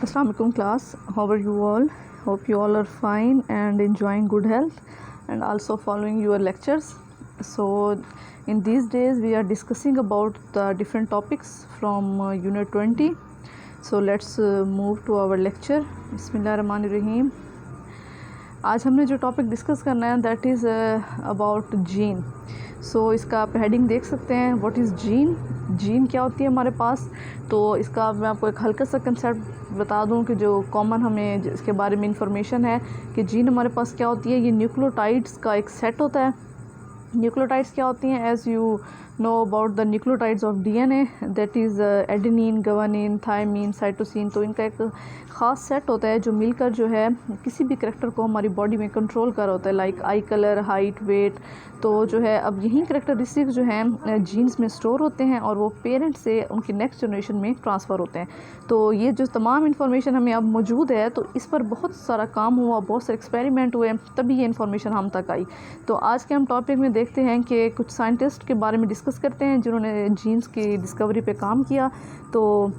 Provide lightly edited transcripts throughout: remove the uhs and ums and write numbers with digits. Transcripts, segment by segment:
Assalamu alaikum class, how are you all? Hope you all are fine and enjoying good health and also following your lectures. So in these days we are discussing about the different topics from unit 20. So let's move to our lecture. Bismillahirrahmanirrahim. आज हमने जो topic discuss करना है that is about gene. सो इसका आप heading देख सकते हैं, व्हाट इज़ जीन. जीन क्या होती है हमारे पास. तो इसका मैं आपको एक हल्का सा कंसेप्ट बता दूं कि जो कॉमन हमें इसके बारे में इंफॉर्मेशन है कि जीन हमारे पास क्या होती है. ये न्यूक्लियोटाइड्स का एक सेट होता है. न्यूक्लियोटाइड्स क्या होती हैं, as you know about the nucleotides of DNA, that is adenine, guanine, thymine, cytosine. तो इनका एक ख़ास सेट होता है जो मिलकर जो है किसी भी करैक्टर को हमारी बॉडी में कंट्रोल कर होता है, like eye colour, height, weight. तो जो है अब यही करैक्टरिस्टिक्स जो हैं जीन्स में स्टोर होते हैं और वो पेरेंट्स से उनकी नेक्स्ट जनरेशन में ट्रांसफ़र होते हैं. तो ये जो तमाम इन्फॉर्मेशन हमें अब मौजूद है, तो इस पर बहुत सारा काम हुआ, बहुत सारे एक्सपेरिमेंट हुए, तभी ये इन्फॉर्मेशन हम तक आई. तो आज के हम टॉपिक में देखते हैं कि कुछ साइंटिस्ट के बारे में डिस्कस करते हैं जिन्होंने जीन्स की डिस्कवरी पे काम किया. तो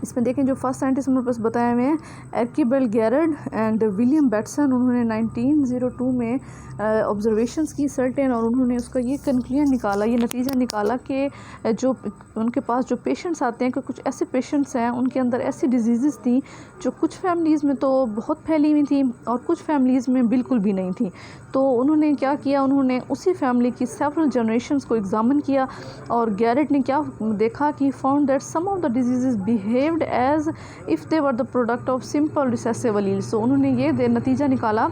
इसमें देखें जो फर्स्ट साइंटिस्ट हमारे पास बताए हुए हैं, आर्चिबाल्ड गैरड एंड विलियम बैटसन. उन्होंने 1902 में ऑब्जर्वेशंस की सर्टेन, और उन्होंने उसका ये कंक्लूजन निकाला, ये नतीजा निकाला कि जो उनके पास जो पेशेंट्स आते हैं कि कुछ ऐसे पेशेंट्स हैं उनके अंदर ऐसी डिजीज़ थी जो कुछ फैमिलीज़ में तो बहुत फैली हुई थी और कुछ फैमिलीज़ में बिल्कुल भी नहीं थी. तो उन्होंने क्या किया, उन्होंने उसी फैमिली की सेवरल जनरेशन्स को एग्ज़ामिन किया और गैरट ने क्या देखा कि found that some of the disease behaved as if they were the product of simple recessive alleles. तो उन्होंने ये नतीजा निकाला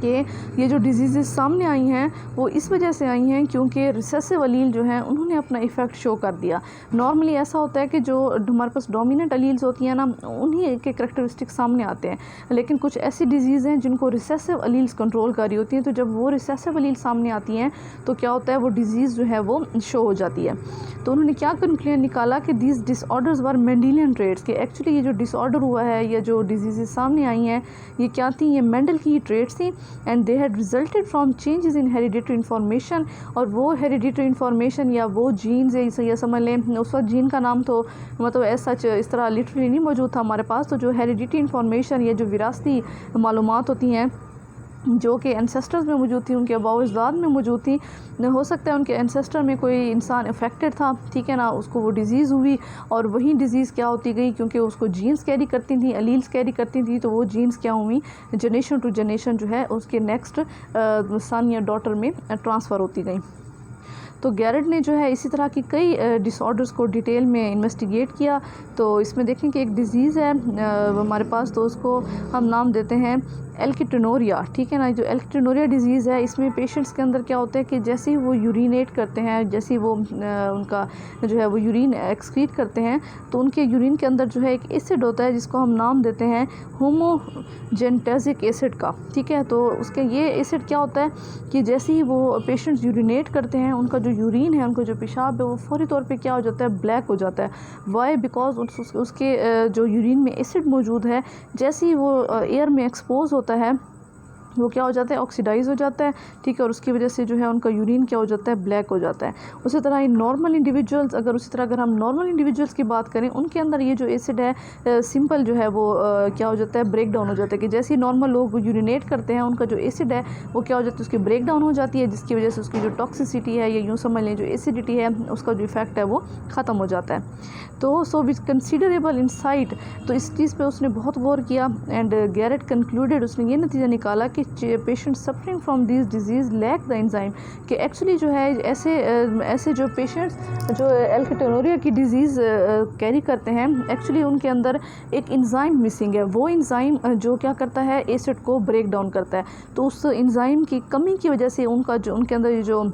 कि ये जो डिजीज़ सामने आई हैं वो इस वजह से आई हैं क्योंकि रिसेसिव अलील जो हैं उन्होंने अपना इफ़ेक्ट शो कर दिया. नॉर्मली ऐसा होता है कि जो हमारे पास डोमिनेंट अलील्स होती हैं ना, उन्हीं के करैक्टरिस्टिक सामने आते हैं, लेकिन कुछ ऐसी डिजीज़ हैं जिनको रिसेसिव अलील्स कंट्रोल कर रही होती हैं. तो जब वो रिसेसिव अलील सामने आती हैं तो क्या होता है, वो डिज़ीज़ जो है वो शो हो जाती है. तो उन्होंने क्या कंक्लूजन निकाला कि these disorders were Mendelian traits, कि एक्चुअली ये जो डिसऑर्डर हुआ है या जो डिजीज़ सामने आई हैं ये क्या थी, ये मेंडल की ट्रेट्स थी. And they had resulted from changes in hereditary information. और वो हेरिडिटरी इन्फॉर्मेशन या वो जीन्स या समझ लें उस वक्त जीन का नाम तो मतलब ऐसा इस तरह लिटरली नहीं मौजूद था हमारे पास. तो जो हेरिडिटरी इन्फॉर्मेशन या जो विरासती मालूमात होती हैं जो कि एंसेस्टर्स में मौजूद थी, उनके आबाओ-अजदाद में मौजूद थी, हो सकता है उनके एंसेस्टर में कोई इंसान अफेक्टेड था, ठीक है ना, उसको वो डिज़ीज़ हुई और वही डिज़ीज़ क्या होती गई, क्योंकि उसको जीन्स कैरी करती थी, अलील्स कैरी करती थी, तो वो जीन्स क्या हुई, जनरेशन टू जनरेशन जो है उसके नेक्स्ट सन या डॉटर में ट्रांसफ़र होती गई. तो गैरट ने जो है इसी तरह की कई डिसऑर्डर्स को डिटेल में इन्वेस्टिगेट किया. तो इसमें देखें कि एक डिज़ीज़ है हमारे पास, तो उसको हम नाम देते हैं एल्किटोनोरिया, ठीक है ना. जो एल्किटोनोरिया डिज़ीज़ है, इसमें पेशेंट्स के अंदर क्या होता है कि जैसे ही वो यूरिनेट करते हैं, जैसे ही वो उनका जो है वो यूरिन एक्सक्रीट करते हैं, तो उनके यूरिन के अंदर जो है एक एसिड होता है जिसको हम नाम देते हैं होमोजेंटेसिक एसिड का, ठीक है. तो उसके ये एसिड क्या होता है कि जैसे ही वो पेशेंट्स यूरिनेट करते हैं, उनका जो यूरिन है, उनका जो पेशाब है, वो फौरी तौर पे क्या हो जाता है, ब्लैक हो जाता है. वाई, बिकॉज उसके जो यूरिन में एसिड मौजूद है, जैसे ही वो एयर में एक्सपोज होता है वो क्या हो जाता है, ऑक्सीडाइज हो जाता है, ठीक है. और उसकी वजह से जो है उनका यूरिन क्या हो जाता है, ब्लैक हो जाता है. उसी तरह इन नॉर्मल इंडिविजुअल्स, अगर हम नॉर्मल इंडिविजुअल्स की बात करें, उनके अंदर ये जो एसिड है सिंपल जो है वो क्या हो जाता है, ब्रेक डाउन हो जाता है. कि जैसे ही नॉर्मल लोग यूरिनेट करते हैं, उनका जो एसिड है वो क्या हो जाता है, उसकी ब्रेक डाउन हो जाती है, जिसकी वजह से उसकी जो टॉक्सिसिटी है या यूँ समझ लें जो एसिडिटी है उसका जो इफेक्ट है वो ख़त्म हो जाता है. तो सो विथ कंसिडरेबल इंसाइट, तो इस चीज़ पे उसने बहुत गौर किया. एंड गैरट कंक्लूडेड, उसने ये नतीजा निकाला कि patient suffering from this disease lack the enzyme, कि एक्चुअली जो है ऐसे जो पेशेंट्स जो एल्किटोनोरिया की डिज़ीज़ कैरी करते हैं, एक्चुअली उनके अंदर एक एंजाइम मिसिंग है. वो एंजाइम जो क्या करता है, एसिड को ब्रेक डाउन करता है. तो उस एंजाइम की कमी की वजह से उनके अंदर ये जो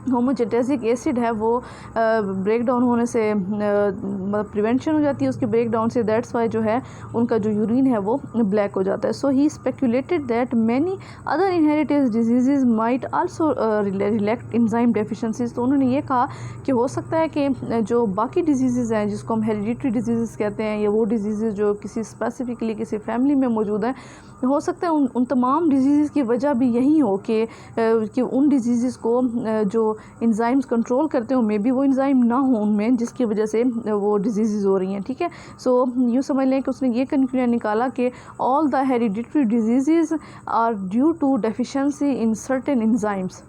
होमोजेंटेसिक एसिड है वो ब्रेक डाउन होने से मतलब प्रिवेंशन हो जाती है उसकी ब्रेक डाउन से. दैट्स वाई जो है उनका जो यूरिन है वो ब्लैक हो जाता है. So he speculated that many other inherited diseases might also reflect enzyme deficiencies. तो उन्होंने ये कहा कि हो सकता है कि जो बाकी डिजीज़ हैं जिसको हम हेरिडिटरी डिजीज़ कहते हैं, या वो डिजीज़ जो किसी स्पेसिफिकली किसी फैमिली में मौजूद है, हो सकता है उन तमाम डिजीज़ की वजह भी यही हो कि उन डिजीज़ को जो जो इंजाइम्स कंट्रोल करते हो मे बी वो इंजाइम ना हो उनमें, जिसकी वजह से वो डिजीज़ हो रही हैं, ठीक है। सो यूँ समझ लें कि उसने ये कंक्लूजन निकाला कि all the hereditary disease are due to deficiency in certain enzymes.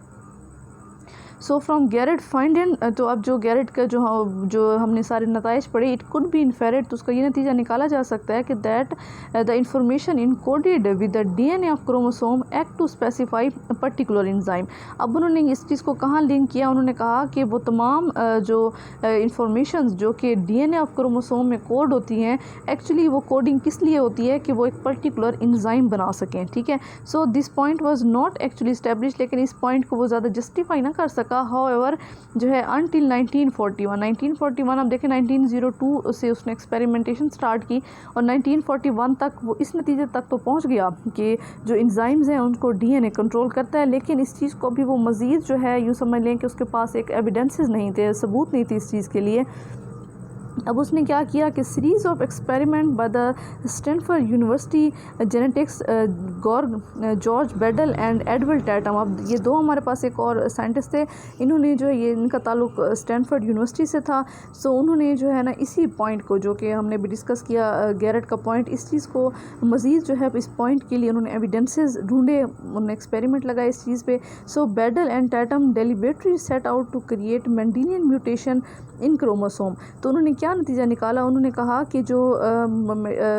So from Garrod find in, तो अब जो गैरेट का जो हमने सारे नताइज पढ़े, इट कुड बी इन्फेरेड, तो उसका ये नतीजा निकाला जा सकता है कि that the information encoded with the DNA of chromosome act to specify particular enzyme. अब उन्होंने इस चीज़ को कहाँ लिंक किया, उन्होंने कहा कि वो तमाम जो इंफॉर्मेशन जो कि डीएनए ऑफ क्रोमोसोम में कोड होती हैं, एक्चुअली वो कोडिंग किस लिए होती है कि वो एक पर्टिकुलर इंजाइम बना सकें, ठीक है। So this point was not actually establish, लेकिन इस पॉइंट को वो ज़्यादा जस्टिफाई ना कर सका। हाउएवर जो है अनटिल 1941 अब देखें 1902 से उसने एक्सपेरिमेंटेशन स्टार्ट की और 1941 तक वो इस नतीजे तक तो पहुंच गया कि जो इंजाइम्स हैं उनको डीएनए कंट्रोल करता है, लेकिन इस चीज़ को अभी वो मज़ीद जो है यूँ समझ लें कि उसके पास एक एविडेंसेस नहीं थे, सबूत नहीं थी इस चीज़ के लिए। अब उसने क्या किया कि series of experiment by the Stanford University genetics George Beadle and Edward Tatum, अब ये दो हमारे पास एक और साइंटिस्ट थे, इन्होंने जो है ये इनका ताल्लुक स्टैनफोर्ड यूनिवर्सिटी से था। सो उन्होंने जो है ना इसी पॉइंट को जो कि हमने भी डिस्कस किया गैरेट का पॉइंट, इस चीज़ को मज़ीद जो है इस पॉइंट के लिए उन्होंने एविडेंसेस ढूंढे, उन्होंने एक्सपेरिमेंट लगाए इस चीज़ पे। So Beadle and Tatum deliberately set out to create Mendelian mutation in chromosome. तो उन्होंने क्या नतीजा निकाला, उन्होंने कहा कि जो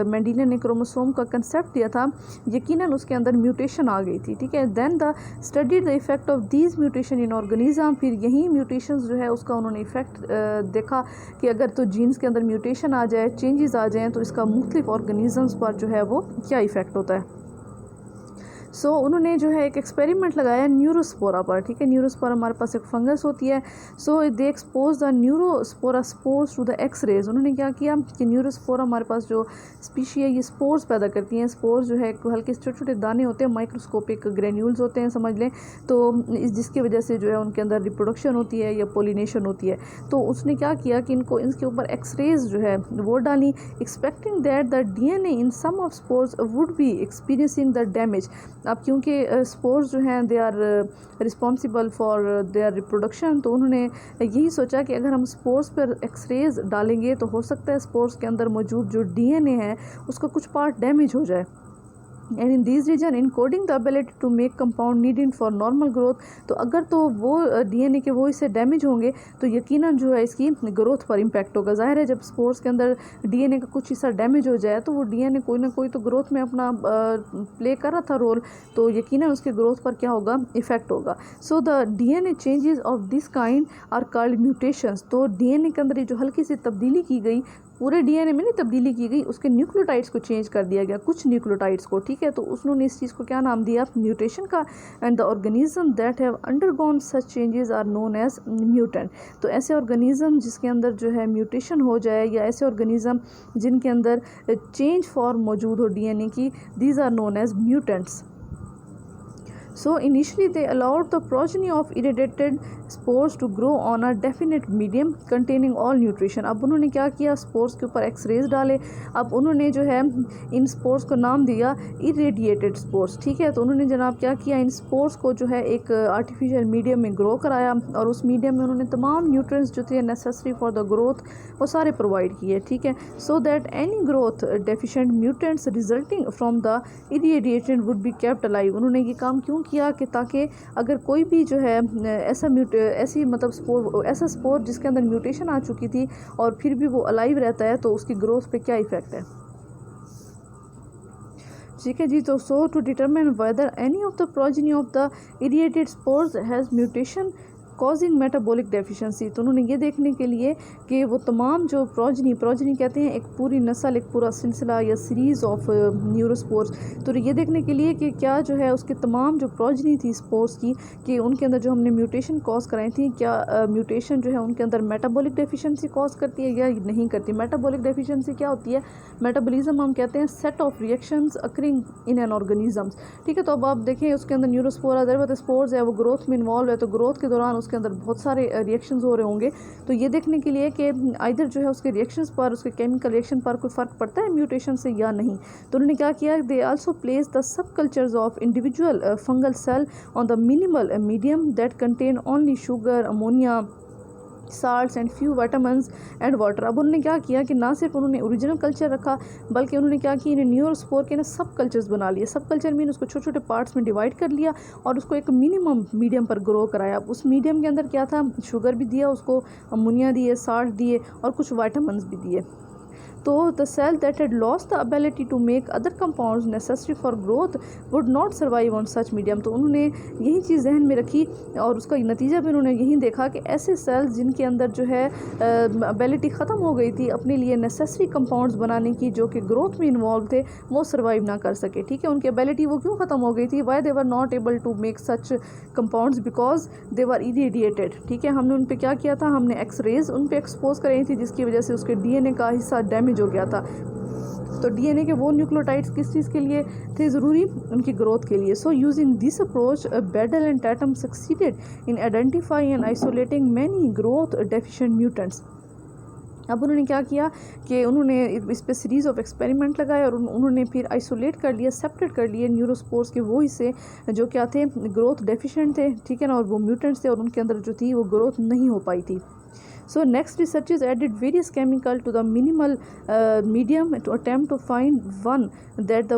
मेंडेलियन ने क्रोमोसोम का कंसेप्ट दिया था, यकीनन उसके अंदर म्यूटेशन आ गई थी, ठीक है। Then the studied the effect of these mutation in organism, फिर यही म्यूटेशंस जो है उसका उन्होंने इफेक्ट देखा कि अगर तो जीन्स के अंदर म्यूटेशन आ जाए, चेंजेस आ जाएँ, तो इसका मुख्तलिफ ऑर्गेनिजम्स पर जो है वो क्या इफ़ेक्ट होता है। सो उन्होंने जो है एक एक्सपेरिमेंट लगाया न्यूरोस्पोरा पर, ठीक है। न्यूरोस्पोरा हमारे पास एक फंगस होती है। So they expose the Neurospora spores to the X rays. उन्होंने क्या किया कि न्यूरोस्पोरा हमारे पास जो स्पीशी है ये स्पोर्स पैदा करती हैं। स्पोर्स जो है हल्के छोटे छोटे दाने होते हैं, माइक्रोस्कोपिक ग्रेन्यूल्स होते हैं समझ लें, तो जिसकी वजह से जो है उनके अंदर रिप्रोडक्शन होती है या पोलिनेशन होती है। तो उसने क्या किया कि इनको इसके ऊपर एक्स रेज जो है वो डाली, expecting that the DNA in some of spores would be experiencing the damage. अब क्योंकि स्पोर्स जो हैं they are responsible for their reproduction, तो उन्होंने यही सोचा कि अगर हम स्पोर्स पर एक्सरेज डालेंगे तो हो सकता है स्पोर्स के अंदर मौजूद जो डीएनए है उसका कुछ पार्ट डैमेज हो जाए। And in this region encoding the ability to make compound needed for normal growth. तो अगर तो वो डीएनए के वो इससे डैमेज होंगे तो यकीनन जो है इसकी ग्रोथ पर इम्पैक्ट होगा। जाहिर है जब स्पोर्स के अंदर डीएनए का कुछ हिस्सा डैमेज हो जाए तो वो डीएनए कोई ना कोई तो ग्रोथ में अपना प्ले कर रहा था रोल, तो यकीनन उसके ग्रोथ पर क्या होगा, इफेक्ट होगा। So the DNA changes of this kind are called mutations. तो डीएनए के अंदर जो हल्की सी तब्दीली की गई, पूरे डीएनए में नहीं तब्दीली की गई, उसके न्यूक्लियोटाइड्स को चेंज कर दिया गया, कुछ न्यूक्लियोटाइड्स को, ठीक है। तो उन्होंने इस चीज़ को क्या नाम दिया, म्यूटेशन का। And the organism that have undergone such changes are known as mutant. तो ऐसे ऑर्गेनिज्म जिसके अंदर जो है म्यूटेशन हो जाए या ऐसे ऑर्गेनिज्म जिनके अंदर चेंज फॉर्म मौजूद हो डीएनए की, these are known as mutants. So initially they allowed the progeny of irradiated spores to grow on a definite medium containing all nutrition। अब उन्होंने क्या किया, स्पोर्स के ऊपर एक्सरेज डाले। अब उन्होंने जो है इन स्पोर्स को नाम दिया इरेडिएटेड स्पोर्स, ठीक है। तो उन्होंने जनाब क्या किया, इन स्पोर्स को जो है एक आर्टिफिशियल मीडियम में ग्रो कराया और उस मीडियम में उन्होंने तमाम न्यूट्रिएंट्स जो थे नेसेसरी फॉर द ग्रोथ वो सारे प्रोवाइड किए, ठीक है। So that any growth deficient mutants resulting from the irradiated would be kept alive. उन्होंने ये काम क्यों किया कि ताकि अगर कोई भी जो है ऐसा स्पोर जिसके अंदर म्यूटेशन आ चुकी थी और फिर भी वो अलाइव रहता है तो उसकी ग्रोथ पे क्या इफेक्ट है, ठीक है जी। तो so to determine whether any of the progeny of the irradiated spores has mutation causing metabolic deficiency. तो उन्होंने ये देखने के लिए कि वो तमाम जो प्रोजनी कहते हैं एक पूरी नस्ल, एक पूरा सिलसिला या सीरीज़ ऑफ न्यूरोस्पोर्स, तो ये देखने के लिए कि क्या जो है उसके तमाम जो प्रोजनी थी स्पोर्स की कि उनके अंदर जो हमने म्यूटेशन कॉज कराई थी, क्या म्यूटेशन जो है उनके अंदर मेटाबॉलिक डेफिशिएंसी कॉज करती है या नहीं करती। मेटाबॉलिक डेफिशिएंसी क्या होती है, मेटाबॉलिज्म हम कहते हैं set of reactions occurring in an organism, ठीक है। तो अब आप देखें उसके अंदर न्यूरोस्पोरा स्पोर्स है वो ग्रोथ में इन्वॉल्व है, तो ग्रोथ के दौरान उसके अंदर बहुत सारे रिएक्शंस हो रहे होंगे, तो ये देखने के लिए कि आइदर जो है उसके रिएक्शंस पर, उसके केमिकल रिएक्शन पर कोई फ़र्क पड़ता है म्यूटेशन से या नहीं। तो उन्होंने क्या किया, they also place the sub cultures of individual fungal cell on the minimal medium that contain only sugar, ammonia, salts and few vitamins and water. अब उन्होंने क्या किया कि ना सिर्फ उन्होंने ओरिजिनल कल्चर रखा, बल्कि उन्होंने क्या किया, इन्हें न्यूरोस्पोर के ना सब कल्चर्स बना लिए। सब कल्चर मीन उसको छोटे छोटे पार्ट्स में डिवाइड कर लिया और उसको एक मिनिमम मीडियम पर ग्रो कराया। उस मीडियम के अंदर क्या था, शुगर भी दिया उसको, अमोनिया दिए, साल्ट दिए और कुछ विटामिन्स भी दिए। तो the cell that had lost the ability to make other compounds necessary for growth would not survive on such medium. तो उन्होंने यही चीज़ जहन में रखी और उसका नतीजा भी उन्होंने यही देखा कि ऐसे सेल्स जिनके अंदर जो है एबिलिटी ख़त्म हो गई थी अपने लिए नेसेसरी कंपाउंड्स बनाने की, जो कि ग्रोथ में इन्वॉल्व थे, वो सर्वाइव ना कर सके। ठीक है, उनकी एबिलिटी वो क्यों ख़त्म हो गई थी, why they were not able to make such compounds, because they were irradiated. ठीक है, हमने उन पर क्या किया था, हमने एक्सरेज उन पर एक्सपोज कराई थी, जिसकी वजह से उसके DNA का हिस्सा डैमेज हो गया था। तो DNA के वो न्यूक्लियोटाइड्स किस चीज़ के लिए थे ज़रूरी, उनकी ग्रोथ के लिए। So using this approach Beadle and Tatum succeeded in identifying and isolating many growth deficient mutants. अब उन्होंने क्या किया कि उन्होंने इस पर सीरीज़ ऑफ एक्सपेरिमेंट लगाए और उन्होंने फिर आइसोलेट कर लिया, सेपरेट कर लिए न्यूरोस्पोर्स के वो हिस्से जो क्या थे, ग्रोथ डेफिशिएंट थे। ठीक है ना, और वो म्यूटेंट्स थे और उनके अंदर जो थी वो ग्रोथ नहीं हो पाई थी। So next researchers added various chemical to the minimal medium to attempt to find one that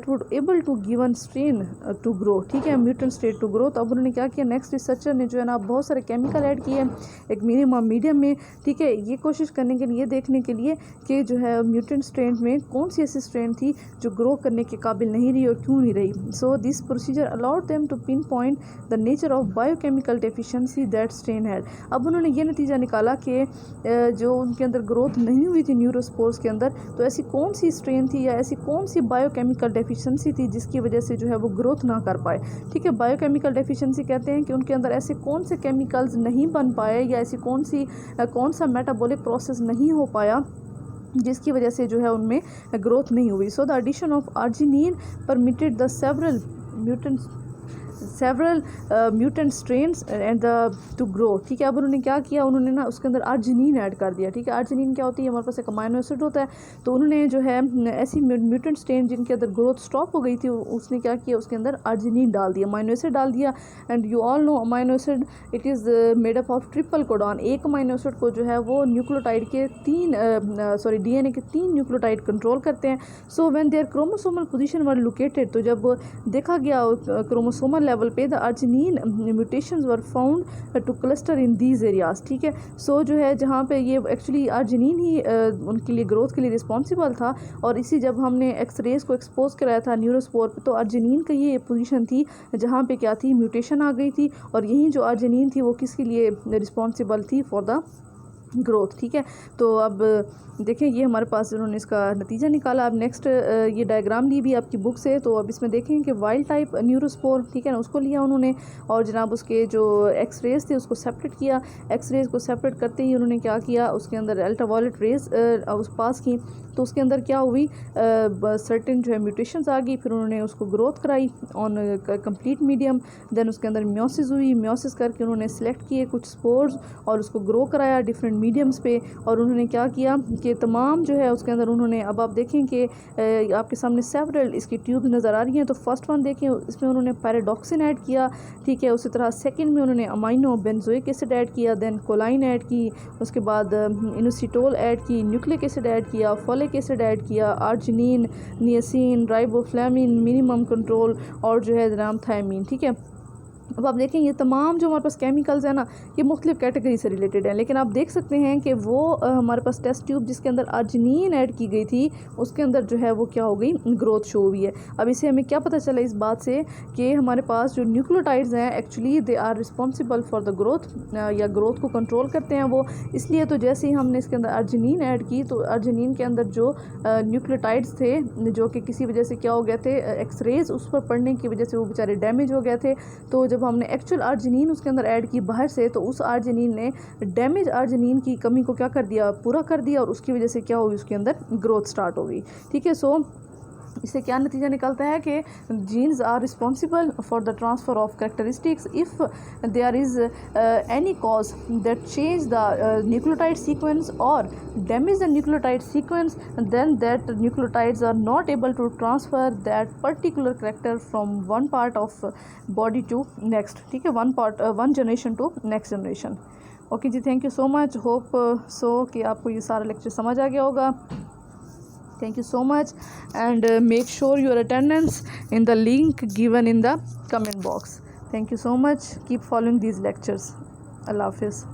would able to given strain to grow। ठीक है, mutant state to grow। तो अब उन्होंने क्या किया, नेक्स्ट रिसर्चर ने जो है ना बहुत सारे केमिकल ऐड किए एक मिनिमम मीडियम में। ठीक है, ये कोशिश करने के लिए, देखने के लिए कि जो है म्यूटेंट स्ट्रेन में कौन सी ऐसी स्ट्रेन थी जो ग्रो करने के काबिल नहीं रही और क्यों नहीं रही। So this procedure allowed them to pinpoint the nature of biochemical deficiency that strain had. अब उन्होंने ये नतीजा निकाला कि जो उनके अंदर ग्रोथ नहीं हुई थी न्यूरोस्पोर्स के अंदर, तो ऐसी कौन सी स्ट्रेन थी या ऐसी कौन सी बायोकेमिकल डेफिशिएंसी थी जिसकी वजह से जो है वो ग्रोथ ना कर पाए। ठीक है, बायोकेमिकल डेफिशिएंसी कहते हैं कि उनके अंदर ऐसे कौन से केमिकल्स नहीं बन पाए या ऐसी कौन सा मेटाबॉलिक प्रोसेस नहीं हो पाया जिसकी वजह से जो है उनमें ग्रोथ नहीं हुई। So the addition of arginine permitted the several mutant strains and to grow. ठीक है, अब उन्होंने क्या किया, उन्होंने ना उसके अंदर आर्जिनिन ऐड कर दिया। ठीक है, आर्जिनिन क्या होती है, हमारे पास एक अमाइनो एसिड होता है। तो उन्होंने जो है ऐसी म्यूटेंट स्ट्रेन जिनके अंदर ग्रोथ स्टॉप हो गई थी, उसने क्या किया, उसके अंदर आर्जिनिन डाल दिया, अमाइनो एसिड डाल दिया। And you all know amino acid it is made up of triple codon. एक अमाइनो एसिड को जो है वो न्यूक्लियोटाइड के DNA के 3 न्यूक्लियोटाइड कंट्रोल करते हैं। So when their chromosomal position were located, तो जब देखा गया क्रोमोसोमल लेवल पे the arginine mutations were found to cluster in these areas. ठीक है, सो जो है जहाँ पे ये एक्चुअली आर्जिनिन ही उनके लिए ग्रोथ के लिए रिस्पॉन्सिबल था। और इसी जब हमने एक्सरेज को एक्सपोज कराया था न्यूरोस्पोर पे, तो आर्जिनिन का ये पोजीशन थी जहाँ पे क्या थी, म्यूटेशन आ गई थी। और यही जो आर्जिनिन थी वो किसके लिए रिस्पॉन्सिबल थी, फॉर द ग्रोथ। ठीक है, तो अब देखें ये हमारे पास उन्होंने इसका नतीजा निकाला। अब नेक्स्ट ये डायग्राम ली भी आपकी बुक से, तो अब इसमें देखें कि वाइल्ड टाइप न्यूरोस्पोर, ठीक है ना, उसको लिया उन्होंने और जनाब उसके जो एक्सरेज थे उसको सेपरेट किया। एक्सरेज को सेपरेट करते ही उन्होंने क्या किया, उसके अंदर अल्ट्रावायलेट रेज उस पास की, तो उसके अंदर क्या हुई, सर्टेन जो है म्यूटेशंस आ गई। फिर उन्होंने उसको ग्रोथ कराई ऑन कंप्लीट मीडियम। देन उसके अंदर म्योसिस हुई, म्योसिस करके उन्होंने सेलेक्ट किए कुछ स्पोर्स और उसको ग्रो कराया डिफरेंट मीडियम्स पे। और उन्होंने क्या किया कि तमाम जो है उसके अंदर उन्होंने, अब आप देखें कि आपके सामने सेवरल इसकी ट्यूब्स नज़र आ रही हैं। तो फर्स्ट वन देखें, इसमें उन्होंने पैराडॉक्सिन ऐड किया। ठीक है, उसी तरह सेकंड में उन्होंने अमाइनो बेंजोइक एसिड ऐड किया, देन कोलाइन ऐड की, उसके बाद इनोसिटोल ऐड की, न्यूक्लिक एसिड ऐड किया, फॉलिक एसिड ऐड किया, arginine, niacin, riboflavin, minimum control और जो है जनाब थायमीन। ठीक है, अब आप देखें ये तमाम जो हमारे पास केमिकल्स हैं ना, ये मुख्तलिफ कैटेगरी से रिलेटेड हैं। लेकिन आप देख सकते हैं कि वो हमारे पास टेस्ट ट्यूब जिसके अंदर आर्जिनिन ऐड की गई थी, उसके अंदर जो है वो क्या हो गई, ग्रोथ शो हुई है। अब इसे हमें क्या पता चला इस बात से कि हमारे पास जो न्यूक्लियोटाइड्स हैं actually they are responsible for the growth, या ग्रोथ को कंट्रोल करते हैं वो। इसलिए तो जैसे ही हमने इसके अंदर आर्जिनिन ऐड की, तो आर्जिनिन के अंदर जो न्यूक्लियोटाइड्स थे जो कि किसी वजह से क्या हो गए थे, एक्सरेज उस पर पड़ने की वजह से वो बेचारे डैमेज हो गए थे। तो जब हमने एक्चुअल आर्जिनिन उसके अंदर ऐड की बाहर से, तो उस आर्जिनिन ने डैमेज आर्जिनिन की कमी को क्या कर दिया, पूरा कर दिया। और उसकी वजह से क्या हुई, उसके अंदर ग्रोथ स्टार्ट हो गई। ठीक है, सो इससे क्या नतीजा निकलता है कि genes are responsible for the transfer of characteristics if there is any cause that change the nucleotide sequence or damage the nucleotide sequence, then that nucleotides are not able to transfer that particular character from one part of body to next, ठीक है, one generation to next generation. Okay जी, thank you so much, hope so कि आपको ये सारा lecture समझ आ गया होगा। Thank you so much, and make sure your attendance in the link given in the comment box. Thank you so much. Keep following these lectures. Allah Hafiz.